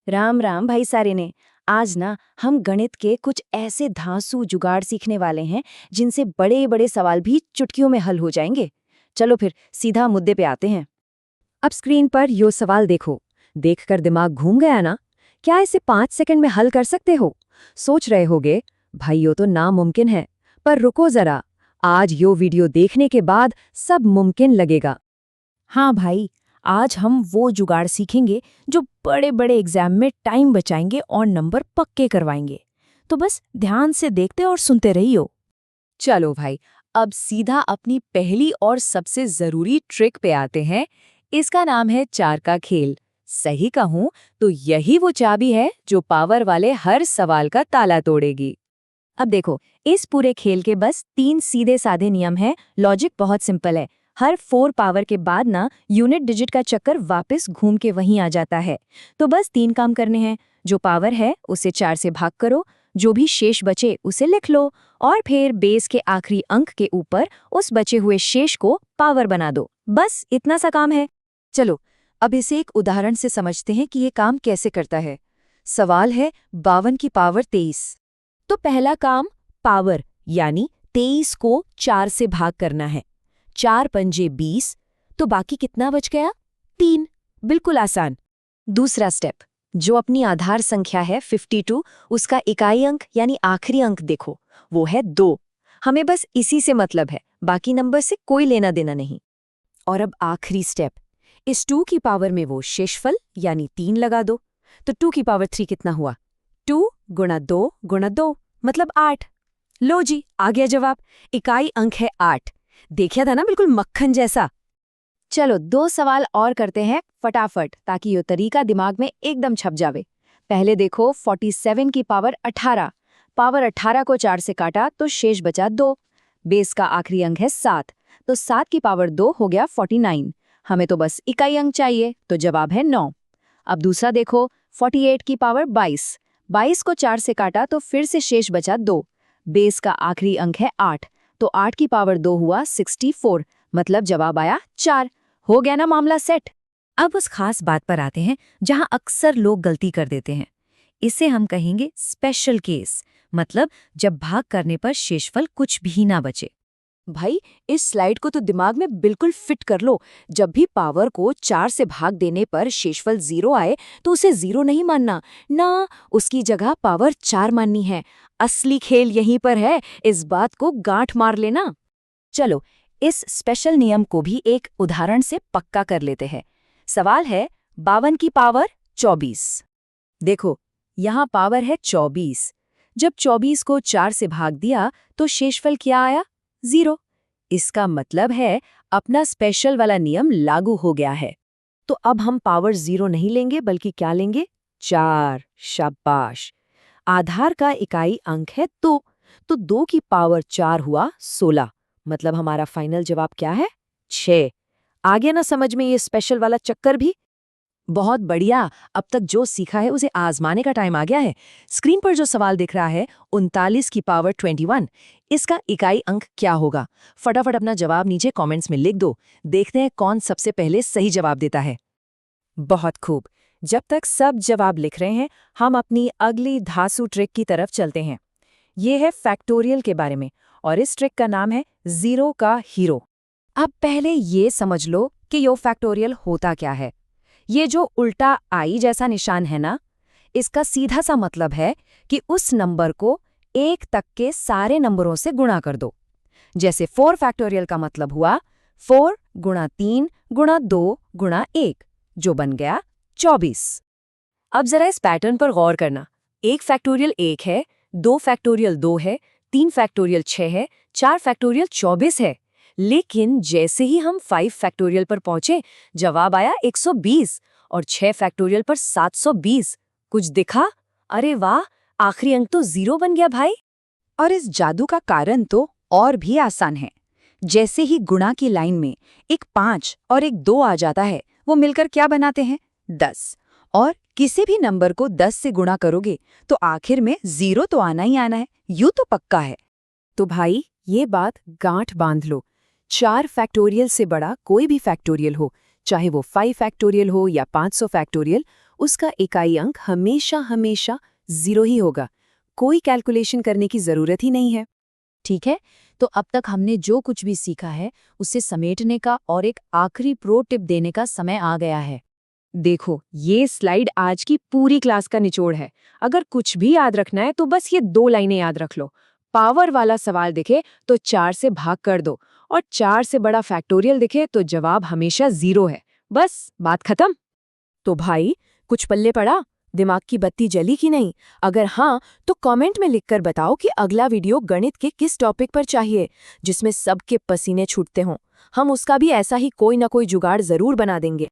राम राम भाई सारे ने। आज ना हम गणित के कुछ ऐसे धांसू जुगाड़ सीखने वाले हैं जिनसे बड़े बड़े सवाल भी चुटकियों में हल हो जाएंगे। चलो फिर सीधा मुद्दे पे आते हैं। अब स्क्रीन पर यो सवाल देखो। देखकर दिमाग घूम गया ना? क्या इसे 5 सेकंड में हल कर सकते हो? सोच रहे होगे भाई यो तो नामुमकिन है। पर रुको जरा, आज यो वीडियो देखने के बाद सब मुमकिन लगेगा। हाँ भाई, आज हम वो जुगाड़ सीखेंगे जो बड़े बड़े एग्जाम में टाइम बचाएंगे और नंबर पक्के करवाएंगे। तो बस ध्यान से देखते और सुनते रहियो। चलो भाई, अब सीधा अपनी पहली और सबसे जरूरी ट्रिक पे आते हैं। इसका नाम है चार का खेल। सही कहूं तो यही वो चाबी है जो पावर वाले हर सवाल का ताला तोड़ेगी। अब देखो, इस पूरे खेल के बस 3 सीधे साधे नियम हैं। लॉजिक बहुत सिंपल है। हर 4 पावर के बाद ना यूनिट डिजिट का चक्कर वापस घूम के वहीं आ जाता है। तो बस 3 काम करने हैं। जो पावर है उसे 4 से भाग करो, जो भी शेष बचे उसे लिख लो, और फिर बेस के आखिरी अंक के ऊपर उस बचे हुए शेष को पावर बना दो। बस इतना सा काम है। चलो, अब इसे एक उदाहरण से समझते हैं कि ये काम कैसे करता है। सवाल है 52 की पावर 23। तो पहला काम पावर यानी 23 को 4 से भाग करना है। 4 पंजे 20, तो बाकी कितना बच गया? 3। बिल्कुल आसान। दूसरा स्टेप, जो अपनी आधार संख्या है 52, उसका इकाई अंक यानी आखिरी अंक देखो, वो है 2। हमें बस इसी से मतलब है, बाकी नंबर से कोई लेना देना नहीं। और अब आखिरी स्टेप, इस 2 की पावर में वो शेषफल यानी 3 लगा दो। तो 2 की पावर 3 कितना हुआ? 2 गुणा 2 गुणा 2 मतलब 8। लो जी, आ गया जवाब। इकाई अंक है 8। देखा था ना, बिल्कुल मक्खन जैसा। चलो 2 सवाल और करते हैं फटाफट, ताकि ये तरीका दिमाग में एकदम छप जावे। पहले देखो 47 की पावर 18। पावर 18 को 4 से काटा तो शेष बचा 2। बेस का आखिरी अंक है 7, तो 7 की पावर 2 हो गया 49। हमें तो बस इकाई अंक चाहिए, तो जवाब है 9। अब दूसरा देखो 48 की पावर 22। 22 को 4 से काटा तो फिर से शेष बचा 2। बेस का आखिरी अंक है 8, तो 8 की पावर 2 हुआ 64, मतलब जवाब आया 4। हो गया ना मामला सेट। अब उस खास बात पर आते हैं जहां अक्सर लोग गलती कर देते हैं। इसे हम कहेंगे स्पेशल केस, मतलब जब भाग करने पर शेषफल कुछ भी ना बचे। भाई, इस स्लाइड को तो दिमाग में बिल्कुल फिट कर लो। जब भी पावर को 4 से भाग देने पर शेषफल 0 आए तो उसे 0 नहीं मानना ना, उसकी जगह पावर 4 माननी है। असली खेल यहीं पर है, इस बात को गांठ मार लेना। चलो, इस स्पेशल नियम को भी एक उदाहरण से पक्का कर लेते हैं। सवाल है 52 की पावर 24। देखो, यहाँ पावर है 24। जब 24 को 4 से भाग दिया तो शेषफल क्या आया? 0। इसका मतलब है अपना स्पेशल वाला नियम लागू हो गया है। तो अब हम पावर 0 नहीं लेंगे, बल्कि क्या लेंगे? 4। शाबाश। आधार का इकाई अंक है 2, तो 2 की पावर 4 हुआ 16। मतलब हमारा फाइनल जवाब क्या है? 6। आ गया ना समझ में ये स्पेशल वाला चक्कर भी? बहुत बढ़िया। अब तक जो सीखा है उसे आजमाने का टाइम आ गया है। स्क्रीन पर जो सवाल दिख रहा है 39 की पावर 21, इसका इकाई अंक क्या होगा? फटाफट अपना जवाब नीचे कमेंट्स में लिख दो। देखते हैं कौन सबसे पहले सही जवाब देता है। बहुत खूब। जब तक सब जवाब लिख रहे हैं, हम अपनी अगली धांसू ट्रिक की तरफ चलते हैं। ये है फैक्टोरियल के बारे में, और इस ट्रिक का नाम है 0 का हीरो। अब पहले ये समझ लो कि यो फैक्टोरियल होता क्या है। ये जो उल्टा आई जैसा निशान है ना, इसका सीधा सा मतलब है कि उस नंबर को 1 तक के सारे नंबरों से गुणा कर दो। जैसे 4 फैक्टोरियल का मतलब हुआ 4 गुणा 3 गुणा 2 गुणा 1, जो बन गया 24। अब जरा इस पैटर्न पर गौर करना। 1 फैक्टोरियल 1 है, 2 फैक्टोरियल 2 है, 3 फैक्टोरियल 6 है, 4 फैक्टोरियल 24 है। लेकिन जैसे ही हम 5 फैक्टोरियल पर पहुंचे, जवाब आया 120, और 6 फैक्टोरियल पर 720। कुछ दिखा? अरे वाह, आखिरी अंक तो 0 बन गया भाई। और इस जादू का कारण तो और भी आसान है। जैसे ही गुणा की लाइन में एक 5 और एक 2 आ जाता है, वो मिलकर क्या बनाते हैं? 10। और किसी भी नंबर को 10 से गुणा करोगे तो आखिर में 0 तो आना ही आना है, यूं तो पक्का है। तो भाई, ये बात गांठ बांध लो। 4 फैक्टोरियल से बड़ा कोई भी फैक्टोरियल हो, चाहे वो 5 फैक्टोरियल हो या 500 फैक्टोरियल, उसका इकाई अंक हमेशा हमेशा 0 ही होगा। कोई कैलकुलेशन करने की जरूरत ही नहीं है। ठीक है, तो अब तक हमने जो कुछ भी सीखा है उसे समेटने का और एक आखिरी प्रो टिप देने का समय आ गया है। देखो, ये स्लाइड आज की पूरी क्लास का निचोड़ है। अगर कुछ भी याद रखना है तो बस ये 2 लाइनें याद रख लो। पावर वाला सवाल दिखे तो 4 से भाग कर दो, और 4 से बड़ा फैक्टोरियल दिखे तो जवाब हमेशा 0 है। बस बात खत्म। तो भाई, कुछ पल्ले पड़ा? दिमाग की बत्ती जली कि नहीं? अगर हाँ, तो कमेंट में लिखकर बताओ कि अगला वीडियो गणित के किस टॉपिक पर चाहिए, जिसमें सबके पसीने छूटते हों। हम उसका भी ऐसा ही कोई ना कोई जुगाड़ जरूर बना देंगे।